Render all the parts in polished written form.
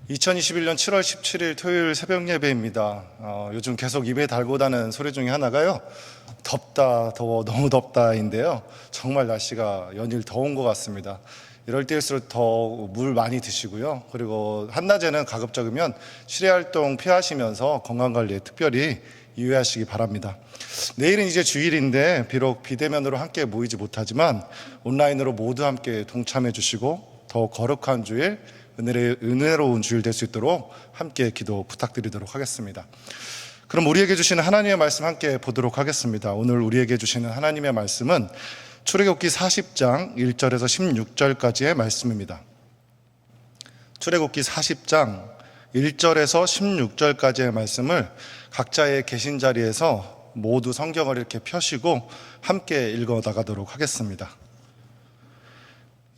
2021년 7월 17일 토요일 새벽 예배입니다. 요즘 계속 입에 달고 다는 소리 중에 하나가요, 덥다, 더워, 너무 덥다인데요. 정말 날씨가 연일 더운 것 같습니다. 이럴 때일수록 더 물 많이 드시고요. 그리고 한낮에는 가급적이면 실외 활동 피하시면서 건강관리에 특별히 유의하시기 바랍니다. 내일은 이제 주일인데 비록 비대면으로 함께 모이지 못하지만 온라인으로 모두 함께 동참해 주시고 더 거룩한 주일, 은혜로운 주일 될 수 있도록 함께 기도 부탁드리도록 하겠습니다. 그럼 우리에게 주시는 하나님의 말씀 함께 보도록 하겠습니다. 오늘 우리에게 주시는 하나님의 말씀은 출애굽기 40장 1절에서 16절까지의 말씀입니다. 출애굽기 40장 1절에서 16절까지의 말씀을 각자의 계신 자리에서 모두 성경을 이렇게 펴시고 함께 읽어 나가도록 하겠습니다.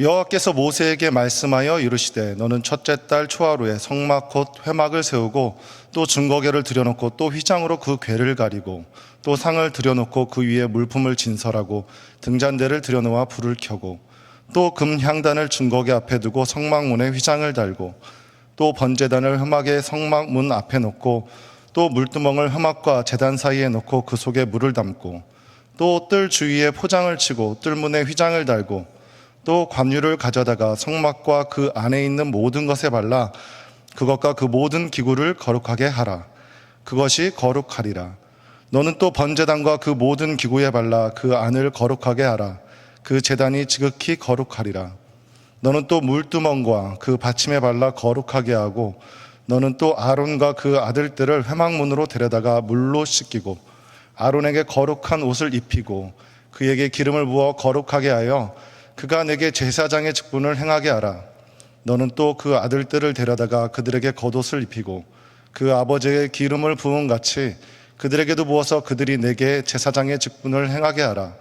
여호와께서 모세에게 말씀하여 이르시되 너는 첫째 달 초하루에 성막 곧 회막을 세우고 또 증거궤를 들여놓고 또 휘장으로 그 궤를 가리고 또 상을 들여놓고 그 위에 물품을 진설하고 등잔대를 들여놓아 불을 켜고 또 금향단을 증거궤 앞에 두고 성막문에 휘장을 달고 또 번제단을 회막의 성막문 앞에 놓고 또 물두멍을 회막과 제단 사이에 놓고 그 속에 물을 담고 또 뜰 주위에 포장을 치고 뜰문에 휘장을 달고 또 관유를 가져다가 성막과 그 안에 있는 모든 것에 발라 그것과 그 모든 기구를 거룩하게 하라. 그것이 거룩하리라. 너는 또 번제단과 그 모든 기구에 발라 그 안을 거룩하게 하라. 그 제단이 지극히 거룩하리라. 너는 또 물두멍과 그 받침에 발라 거룩하게 하고 너는 또 아론과 그 아들들을 회막문으로 데려다가 물로 씻기고 아론에게 거룩한 옷을 입히고 그에게 기름을 부어 거룩하게 하여 그가 내게 제사장의 직분을 행하게 하라. 너는 또 그 아들들을 데려다가 그들에게 겉옷을 입히고 그 아버지의 기름을 부은 같이 그들에게도 부어서 그들이 내게 제사장의 직분을 행하게 하라.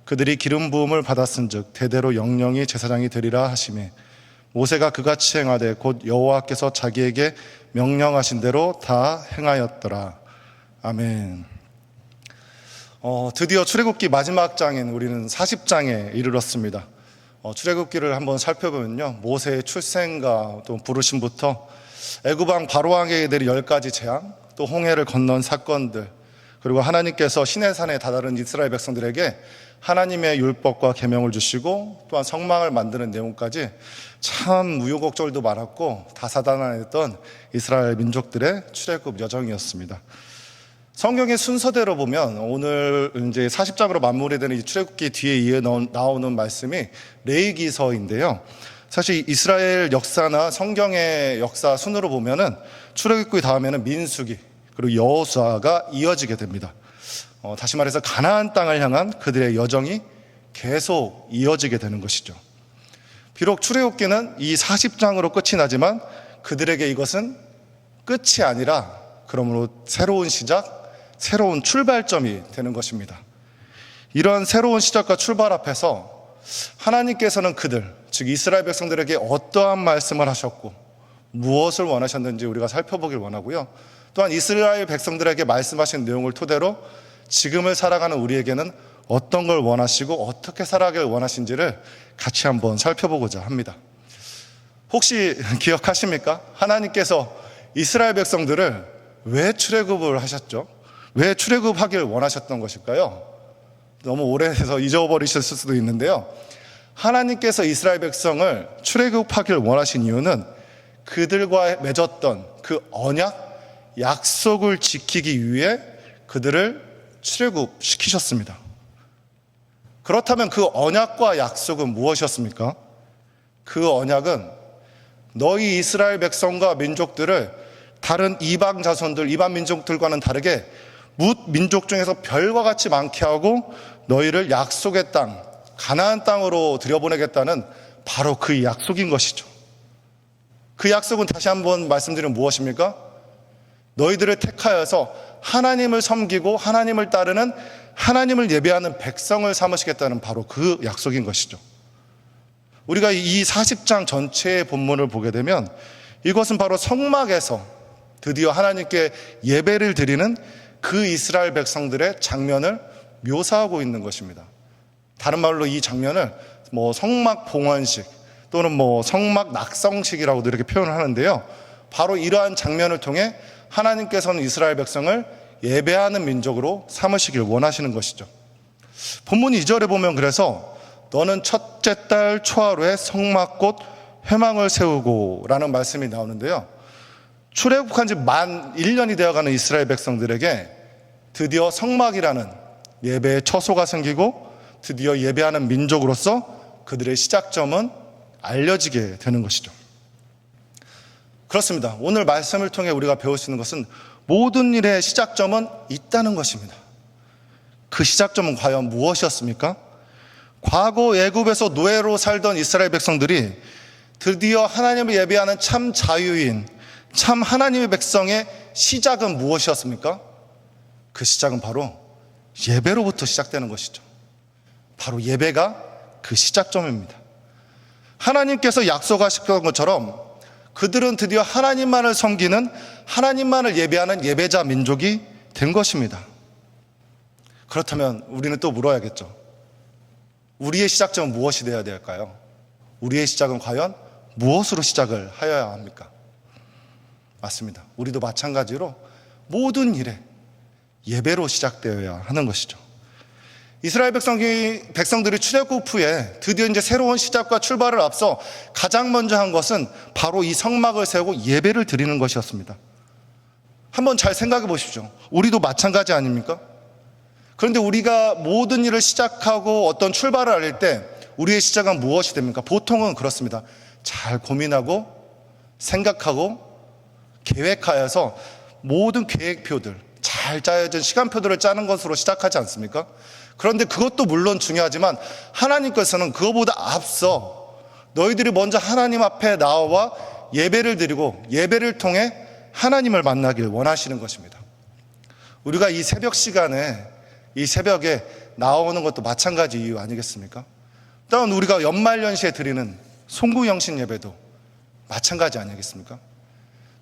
그들이 기름 부음을 받았은즉 대대로 영영이 제사장이 되리라 하시매 모세가 그같이 행하되 곧 여호와께서 자기에게 명령하신 대로 다 행하였더라. 아멘. 드디어 출애굽기 마지막 장인 우리는 40장에 이르렀습니다. 출애굽기를 한번 살펴보면요, 모세의 출생과 또 부르심부터 애굽왕 바로왕에게 내린 10가지 재앙, 또 홍해를 건넌 사건들, 그리고 하나님께서 시내산에 다다른 이스라엘 백성들에게 하나님의 율법과 계명을 주시고 또한 성막을 만드는 내용까지 참 우여곡절도 많았고 다사다난했던 이스라엘 민족들의 출애굽 여정이었습니다. 성경의 순서대로 보면 오늘 이제 40장으로 마무리되는 이 출애굽기 뒤에 이어 나오는 말씀이 레위기서인데요. 사실 이스라엘 역사나 성경의 역사 순으로 보면은 출애굽기 다음에는 민수기 그리고 여호수아가 이어지게 됩니다. 다시 말해서 가나안 땅을 향한 그들의 여정이 계속 이어지게 되는 것이죠. 비록 출애굽기는 이 40장으로 끝이 나지만 그들에게 이것은 끝이 아니라 그러므로 새로운 시작, 새로운 출발점이 되는 것입니다. 이런 새로운 시작과 출발 앞에서 하나님께서는 그들, 즉 이스라엘 백성들에게 어떠한 말씀을 하셨고 무엇을 원하셨는지 우리가 살펴보길 원하고요. 또한 이스라엘 백성들에게 말씀하신 내용을 토대로 지금을 살아가는 우리에게는 어떤 걸 원하시고 어떻게 살아가길 원하신지를 같이 한번 살펴보고자 합니다. 혹시 기억하십니까? 하나님께서 이스라엘 백성들을 왜 출애굽을 하셨죠? 왜 출애굽하길 원하셨던 것일까요? 너무 오래돼서 잊어버리셨을 수도 있는데요. 하나님께서 이스라엘 백성을 출애굽하길 원하신 이유는 그들과 맺었던 그 언약, 약속을 지키기 위해 그들을 출애굽시키셨습니다. 그렇다면 그 언약과 약속은 무엇이었습니까? 그 언약은 너희 이스라엘 백성과 민족들을 다른 이방 자손들, 이방 민족들과는 다르게 뭇 민족 중에서 별과 같이 많게 하고 너희를 약속의 땅, 가나안 땅으로 들여보내겠다는 바로 그 약속인 것이죠. 그 약속은 다시 한번 말씀드리면 무엇입니까? 너희들을 택하여서 하나님을 섬기고 하나님을 따르는 하나님을 예배하는 백성을 삼으시겠다는 바로 그 약속인 것이죠. 우리가 이 40장 전체의 본문을 보게 되면 이것은 바로 성막에서 드디어 하나님께 예배를 드리는 그 이스라엘 백성들의 장면을 묘사하고 있는 것입니다. 다른 말로 이 장면을 성막 봉헌식 또는 성막 낙성식이라고도 이렇게 표현을 하는데요. 바로 이러한 장면을 통해 하나님께서는 이스라엘 백성을 예배하는 민족으로 삼으시길 원하시는 것이죠. 본문 2절에 보면 그래서 너는 첫째 달 초하루에 성막곧 회망을 세우고 라는 말씀이 나오는데요. 출애굽한 지 만 1년이 되어가는 이스라엘 백성들에게 드디어 성막이라는 예배의 처소가 생기고 드디어 예배하는 민족으로서 그들의 시작점은 알려지게 되는 것이죠. 그렇습니다. 오늘 말씀을 통해 우리가 배울 수 있는 것은 모든 일의 시작점은 있다는 것입니다. 그 시작점은 과연 무엇이었습니까? 과거 애굽에서 노예로 살던 이스라엘 백성들이 드디어 하나님을 예배하는 참 자유인, 참 하나님의 백성의 시작은 무엇이었습니까? 그 시작은 바로 예배로부터 시작되는 것이죠. 바로 예배가 그 시작점입니다. 하나님께서 약속하셨던 것처럼 그들은 드디어 하나님만을 섬기는, 하나님만을 예배하는 예배자 민족이 된 것입니다. 그렇다면 우리는 또 물어야겠죠. 우리의 시작점은 무엇이 되어야 될까요? 우리의 시작은 과연 무엇으로 시작을 하여야 합니까? 맞습니다. 우리도 마찬가지로 모든 일에 예배로 시작되어야 하는 것이죠. 이스라엘 백성들이 출애굽 후에 드디어 이제 새로운 시작과 출발을 앞서 가장 먼저 한 것은 바로 이 성막을 세우고 예배를 드리는 것이었습니다. 한번 잘 생각해 보십시오. 우리도 마찬가지 아닙니까? 그런데 우리가 모든 일을 시작하고 어떤 출발을 알릴 때 우리의 시작은 무엇이 됩니까? 보통은 그렇습니다. 잘 고민하고 생각하고 계획하여서 모든 계획표들, 잘 짜여진 시간표들을 짜는 것으로 시작하지 않습니까? 그런데 그것도 물론 중요하지만 하나님께서는 그것보다 앞서 너희들이 먼저 하나님 앞에 나와 예배를 드리고 예배를 통해 하나님을 만나길 원하시는 것입니다. 우리가 이 새벽 시간에, 이 새벽에 나오는 것도 마찬가지 이유 아니겠습니까? 또한 우리가 연말연시에 드리는 송구영신 예배도 마찬가지 아니겠습니까?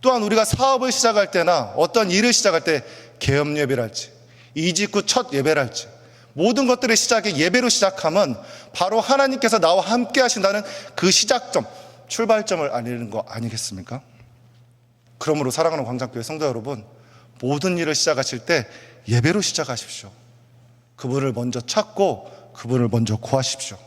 또한 우리가 사업을 시작할 때나 어떤 일을 시작할 때 개업 예배랄지, 이직 후 첫 예배랄지, 모든 것들의 시작이 예배로 시작하면 바로 하나님께서 나와 함께 하신다는 그 시작점, 출발점을 알리는 거 아니겠습니까? 그러므로 사랑하는 광장교회 성도 여러분, 모든 일을 시작하실 때 예배로 시작하십시오. 그분을 먼저 찾고 그분을 먼저 구하십시오.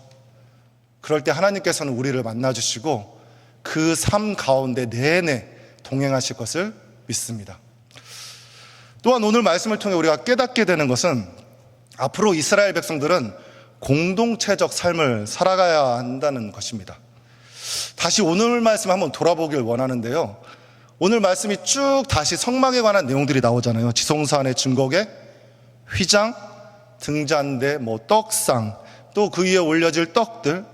그럴 때 하나님께서는 우리를 만나주시고 그 삶 가운데 내내 동행하실 것을 믿습니다. 또한 오늘 말씀을 통해 우리가 깨닫게 되는 것은 앞으로 이스라엘 백성들은 공동체적 삶을 살아가야 한다는 것입니다. 다시 오늘 말씀 한번 돌아보길 원하는데요. 오늘 말씀이 쭉 다시 성막에 관한 내용들이 나오잖아요. 지성소 안의 증거계, 휘장, 등잔대, 떡상, 또 그 위에 올려질 떡들,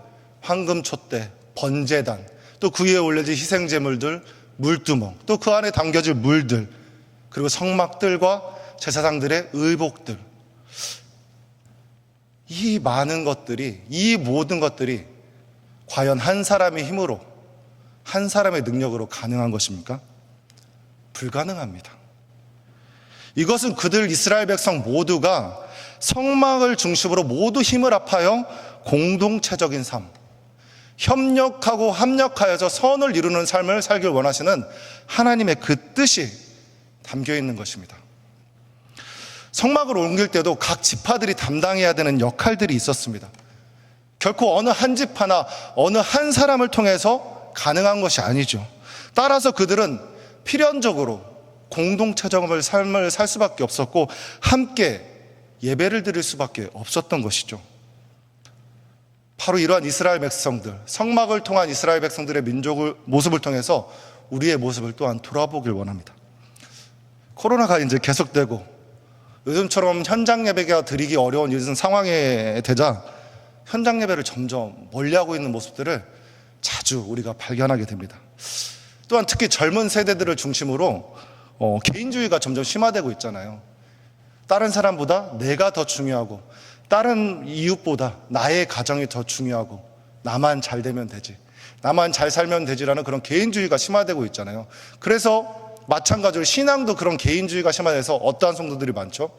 황금 촛대, 번제단, 또 그 위에 올려질 희생제물들, 물두멍, 또 그 안에 담겨질 물들, 그리고 성막들과 제사장들의 의복들, 이 많은 것들이, 이 모든 것들이 과연 한 사람의 힘으로, 한 사람의 능력으로 가능한 것입니까? 불가능합니다. 이것은 그들 이스라엘 백성 모두가 성막을 중심으로 모두 힘을 합하여 공동체적인 삶, 협력하고 합력하여서 선을 이루는 삶을 살길 원하시는 하나님의 그 뜻이 담겨 있는 것입니다. 성막을 옮길 때도 각 지파들이 담당해야 되는 역할들이 있었습니다. 결코 어느 한 지파나 어느 한 사람을 통해서 가능한 것이 아니죠. 따라서 그들은 필연적으로 공동체적인 삶을 살 수밖에 없었고 함께 예배를 드릴 수밖에 없었던 것이죠. 바로 이러한 이스라엘 백성들, 성막을 통한 이스라엘 백성들의 모습을 통해서 우리의 모습을 또한 돌아보길 원합니다. 코로나가 이제 계속되고 요즘처럼 현장 예배가 드리기 어려운 요즘 상황에 되자 현장 예배를 점점 멀리하고 있는 모습들을 자주 우리가 발견하게 됩니다. 또한 특히 젊은 세대들을 중심으로 개인주의가 점점 심화되고 있잖아요. 다른 사람보다 내가 더 중요하고 다른 이웃보다 나의 가정이 더 중요하고 나만 잘 되면 되지, 나만 잘 살면 되지라는 그런 개인주의가 심화되고 있잖아요. 그래서 마찬가지로 신앙도 그런 개인주의가 심화돼서 어떠한 성도들이 많죠?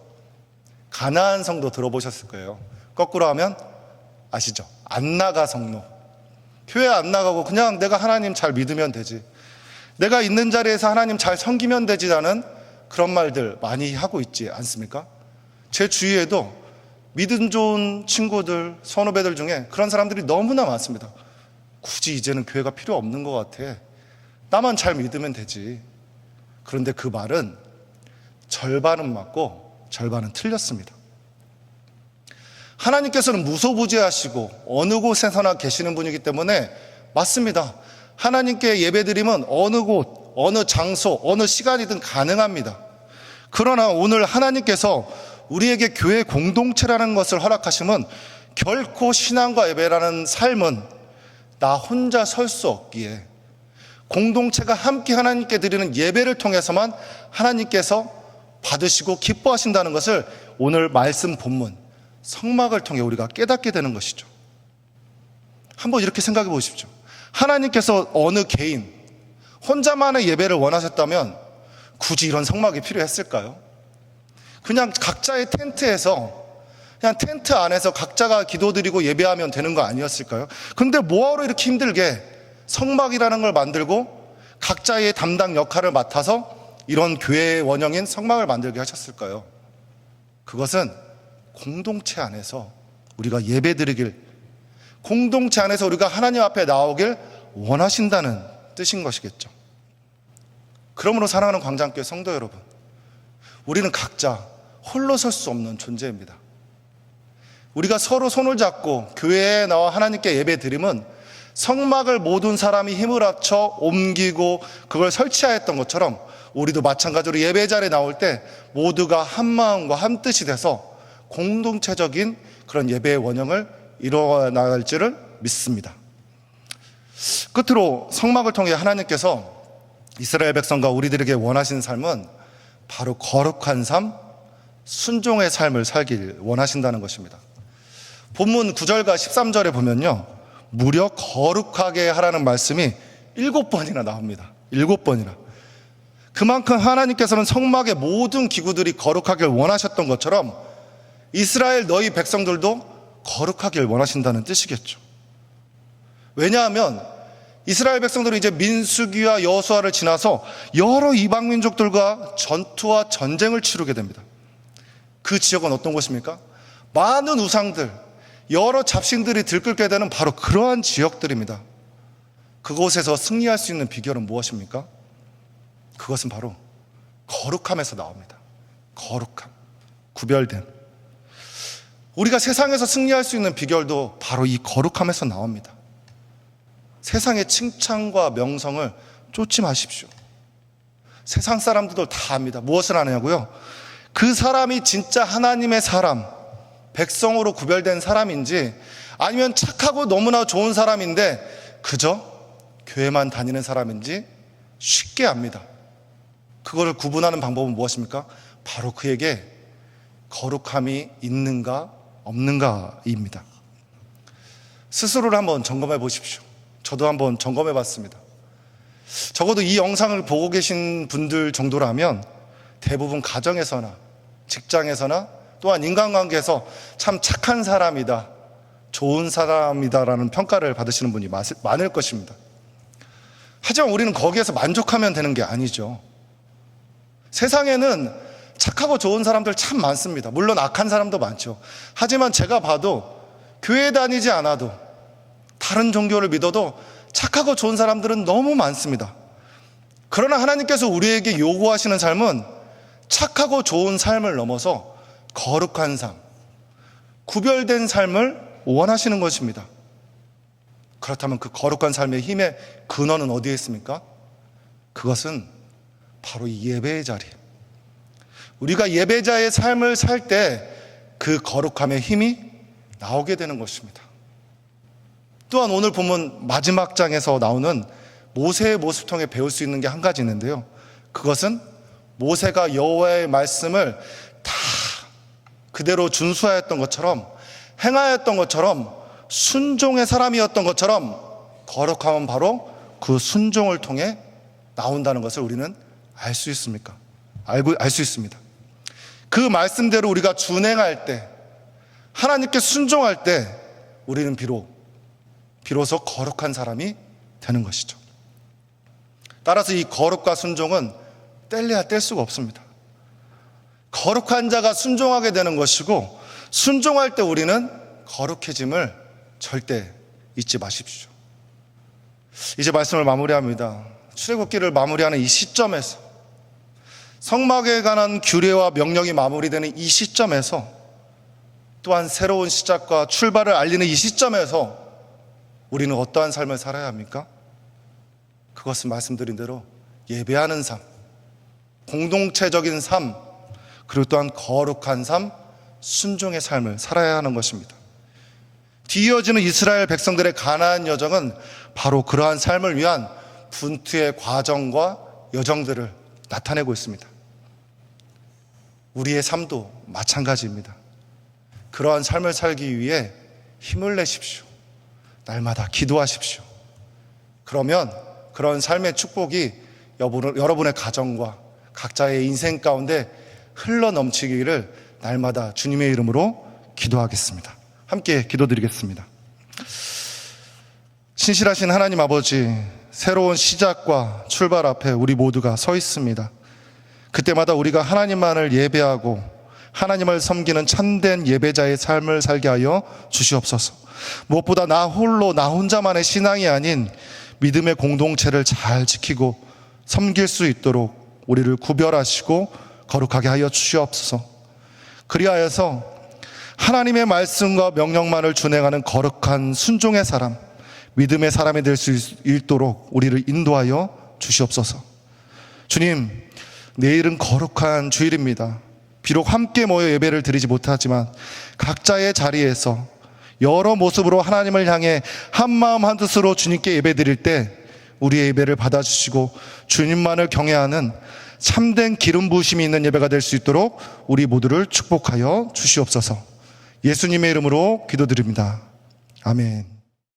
가나안 성도 들어보셨을 거예요. 거꾸로 하면 아시죠? 안 나가 성로. 교회 안 나가고 그냥 내가 하나님 잘 믿으면 되지, 내가 있는 자리에서 하나님 잘 섬기면 되지라는 그런 말들 많이 하고 있지 않습니까? 제 주위에도 믿음 좋은 친구들, 선후배들 중에 그런 사람들이 너무나 많습니다. 굳이 이제는 교회가 필요 없는 것 같아. 나만 잘 믿으면 되지. 그런데 그 말은 절반은 맞고 절반은 틀렸습니다. 하나님께서는 무소부지하시고 어느 곳에서나 계시는 분이기 때문에 맞습니다. 하나님께 예배드림은 어느 곳, 어느 장소, 어느 시간이든 가능합니다. 그러나 오늘 하나님께서 우리에게 교회 공동체라는 것을 허락하심은 결코 신앙과 예배라는 삶은 나 혼자 설 수 없기에 공동체가 함께 하나님께 드리는 예배를 통해서만 하나님께서 받으시고 기뻐하신다는 것을 오늘 말씀 본문 성막을 통해 우리가 깨닫게 되는 것이죠. 한번 이렇게 생각해 보십시오. 하나님께서 어느 개인 혼자만의 예배를 원하셨다면 굳이 이런 성막이 필요했을까요? 그냥 각자의 텐트에서, 그냥 텐트 안에서 각자가 기도드리고 예배하면 되는 거 아니었을까요? 근데 뭐하러 이렇게 힘들게 성막이라는 걸 만들고 각자의 담당 역할을 맡아서 이런 교회의 원형인 성막을 만들게 하셨을까요? 그것은 공동체 안에서 우리가 예배드리길, 공동체 안에서 우리가 하나님 앞에 나오길 원하신다는 뜻인 것이겠죠. 그러므로 사랑하는 광장교회 성도 여러분, 우리는 각자 홀로 설 수 없는 존재입니다. 우리가 서로 손을 잡고 교회에 나와 하나님께 예배드림은 성막을 모든 사람이 힘을 합쳐 옮기고 그걸 설치하였던 것처럼 우리도 마찬가지로 예배 자리에 나올 때 모두가 한 마음과 한 뜻이 돼서 공동체적인 그런 예배의 원형을 이루어 나갈 줄을 믿습니다. 끝으로 성막을 통해 하나님께서 이스라엘 백성과 우리들에게 원하신 삶은 바로 거룩한 삶, 순종의 삶을 살길 원하신다는 것입니다. 본문 9절과 13절에 보면요, 무려 거룩하게 하라는 말씀이 7번이나 나옵니다. 7번이나. 그만큼 하나님께서는 성막의 모든 기구들이 거룩하길 원하셨던 것처럼 이스라엘 너희 백성들도 거룩하길 원하신다는 뜻이겠죠. 왜냐하면 이스라엘 백성들은 이제 민수기와 여호수아를 지나서 여러 이방 민족들과 전투와 전쟁을 치르게 됩니다. 그 지역은 어떤 곳입니까? 많은 우상들, 여러 잡신들이 들끓게 되는 바로 그러한 지역들입니다. 그곳에서 승리할 수 있는 비결은 무엇입니까? 그것은 바로 거룩함에서 나옵니다. 거룩함, 구별됨. 우리가 세상에서 승리할 수 있는 비결도 바로 이 거룩함에서 나옵니다. 세상의 칭찬과 명성을 쫓지 마십시오. 세상 사람들도 다 압니다. 무엇을 아냐고요? 그 사람이 진짜 하나님의 사람, 백성으로 구별된 사람인지 아니면 착하고 너무나 좋은 사람인데 그저 교회만 다니는 사람인지 쉽게 압니다. 그거를 구분하는 방법은 무엇입니까? 바로 그에게 거룩함이 있는가 없는가입니다. 스스로를 한번 점검해 보십시오. 저도 한번 점검해 봤습니다. 적어도 이 영상을 보고 계신 분들 정도라면 대부분 가정에서나 직장에서나 또한 인간관계에서 참 착한 사람이다, 좋은 사람이다라는 평가를 받으시는 분이 많을 것입니다. 하지만 우리는 거기에서 만족하면 되는 게 아니죠. 세상에는 착하고 좋은 사람들 참 많습니다. 물론 악한 사람도 많죠. 하지만 제가 봐도 교회 다니지 않아도 다른 종교를 믿어도 착하고 좋은 사람들은 너무 많습니다. 그러나 하나님께서 우리에게 요구하시는 삶은 착하고 좋은 삶을 넘어서 거룩한 삶, 구별된 삶을 원하시는 것입니다. 그렇다면 그 거룩한 삶의 힘의 근원은 어디에 있습니까? 그것은 바로 이 예배의 자리. 우리가 예배자의 삶을 살 때 그 거룩함의 힘이 나오게 되는 것입니다. 또한 오늘 보면 마지막 장에서 나오는 모세의 모습 통해 배울 수 있는 게 한 가지 있는데요. 그것은 모세가 여호와의 말씀을 다 그대로 준수하였던 것처럼, 행하였던 것처럼, 순종의 사람이었던 것처럼 거룩함은 바로 그 순종을 통해 나온다는 것을 우리는 알 수 있습니까? 알 수 있습니다. 그 말씀대로 우리가 준행할 때, 하나님께 순종할 때 우리는 비로소 거룩한 사람이 되는 것이죠. 따라서 이 거룩과 순종은 뗄래야 뗄 수가 없습니다. 거룩한 자가 순종하게 되는 것이고, 순종할 때 우리는 거룩해짐을 절대 잊지 마십시오. 이제 말씀을 마무리합니다. 출애굽기를 마무리하는 이 시점에서, 성막에 관한 규례와 명령이 마무리되는 이 시점에서, 또한 새로운 시작과 출발을 알리는 이 시점에서 우리는 어떠한 삶을 살아야 합니까? 그것은 말씀드린 대로 예배하는 삶, 공동체적인 삶, 그리고 또한 거룩한 삶, 순종의 삶을 살아야 하는 것입니다. 뒤이어지는 이스라엘 백성들의 가나안 여정은 바로 그러한 삶을 위한 분투의 과정과 여정들을 나타내고 있습니다. 우리의 삶도 마찬가지입니다. 그러한 삶을 살기 위해 힘을 내십시오. 날마다 기도하십시오. 그러면 그런 삶의 축복이 여러분의 가정과 각자의 인생 가운데 흘러 넘치기를 날마다 주님의 이름으로 기도하겠습니다. 함께 기도드리겠습니다. 신실하신 하나님 아버지, 새로운 시작과 출발 앞에 우리 모두가 서 있습니다. 그때마다 우리가 하나님만을 예배하고 하나님을 섬기는 참된 예배자의 삶을 살게 하여 주시옵소서. 무엇보다 나 홀로 나 혼자만의 신앙이 아닌 믿음의 공동체를 잘 지키고 섬길 수 있도록 우리를 구별하시고 거룩하게 하여 주시옵소서. 그리하여서 하나님의 말씀과 명령만을 준행하는 거룩한 순종의 사람, 믿음의 사람이 될 수 있도록 우리를 인도하여 주시옵소서. 주님, 내일은 거룩한 주일입니다. 비록 함께 모여 예배를 드리지 못하지만 각자의 자리에서 여러 모습으로 하나님을 향해 한마음 한뜻으로 주님께 예배 드릴 때 우리의 예배를 받아주시고 주님만을 경외하는 참된 기름 부으심이 있는 예배가 될 수 있도록 우리 모두를 축복하여 주시옵소서. 예수님의 이름으로 기도드립니다. 아멘.